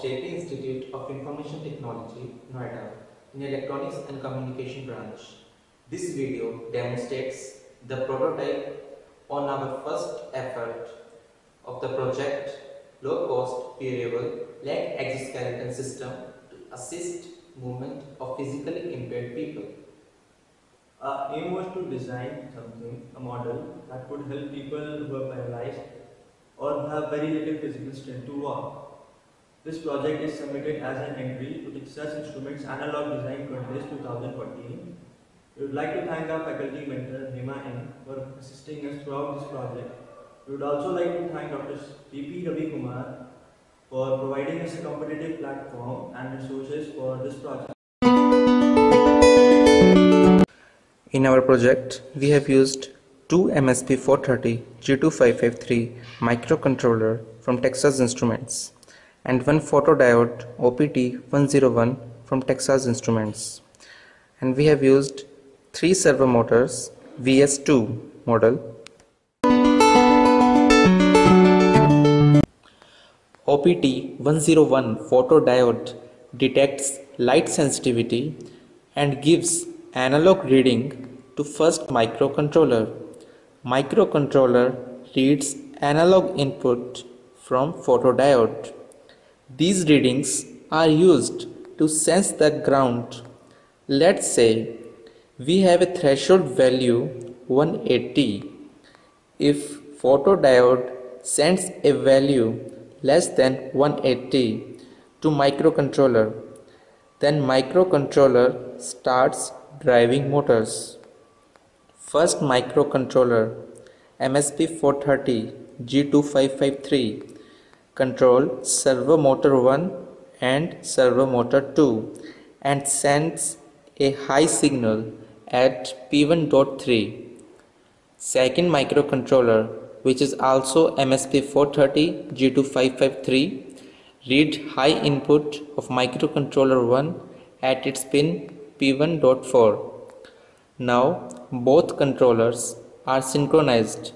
of JP Institute of Information Technology, Noida, in Electronics and Communication branch. This video demonstrates the prototype on our first effort of the project Low Cost Wearable Leg Exoskeleton System to assist movement of physically impaired people. Our aim was to design a model that could help people who are paralyzed or have very little physical strength to walk. This project is submitted as an entry to Texas Instruments Analog Design Contest 2014. We would like to thank our faculty mentor Hema N for assisting us throughout this project. We would also like to thank Dr. P.P. Ravi Kumar for providing us a competitive platform and resources for this project. In our project, we have used two MSP430 G2553 microcontroller from Texas Instruments and one photodiode OPT101 from Texas Instruments. And we have used three servo motors VS2 model, OPT101 photodiode detects light sensitivity and gives analog reading to first microcontroller. Microcontroller reads analog input from photodiode. These readings are used to sense the ground. Let's say we have a threshold value 180. If photodiode sends a value less than 180 to microcontroller, then microcontroller starts driving motors. First microcontroller MSP430 G2553 control servo motor 1 and servo motor 2 and sends a high signal at P1.3. Second microcontroller, which is also MSP430 G2553, read high input of microcontroller 1 at its pin P1.4. Now both controllers are synchronized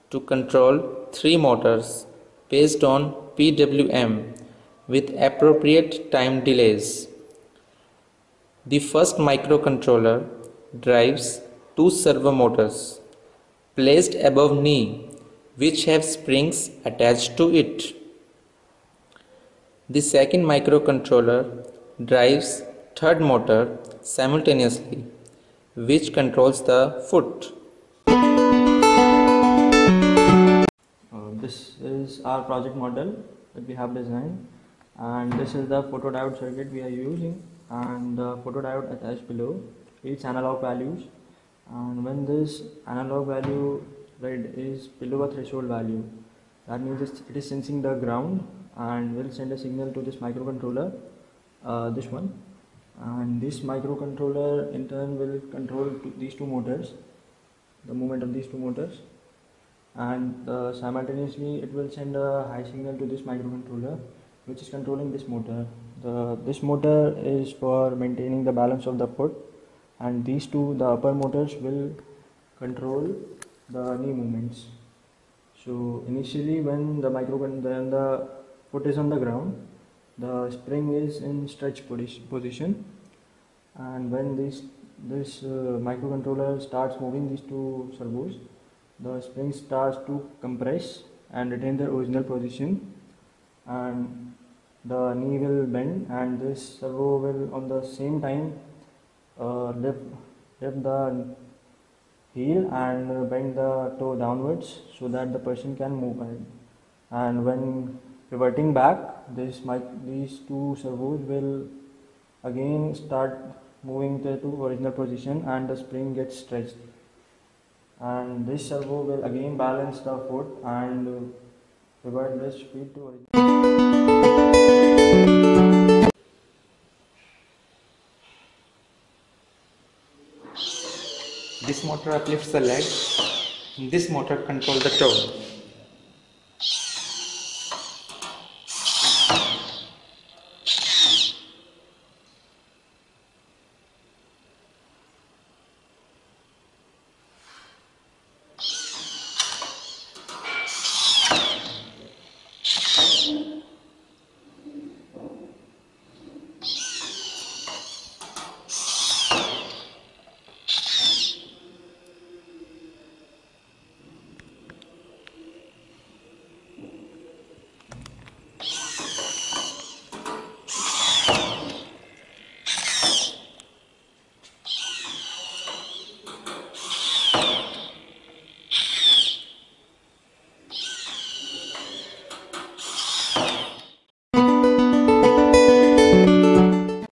to control three motors based on PWM with appropriate time delays. The first microcontroller drives two servo motors placed above knee which have springs attached to it. The second microcontroller drives third motor simultaneously, which controls the foot. This is our project model that we have designed, and this is the photodiode circuit we are using, and the photodiode attached below reads analog values, and when this analog value read is below a threshold value, that means it is sensing the ground and will send a signal to this microcontroller, this one, and this microcontroller in turn will control these two motors, the movement of these two motors, and simultaneously it will send a high signal to this microcontroller which is controlling this motor. This motor is for maintaining the balance of the foot, and these two, the upper motors, will control the knee movements. So initially when the foot is on the ground, the spring is in stretch position, and when this microcontroller starts moving these two servos, the spring starts to compress and retain their original position, and the knee will bend, and this servo will on the same time lift the heel and bend the toe downwards so that the person can move ahead. And when reverting back, these two servos will again start moving to original position, and the spring gets stretched, and this servo will again balance the foot and revert the speed to original. This motor uplifts the leg. This motor controls the toe.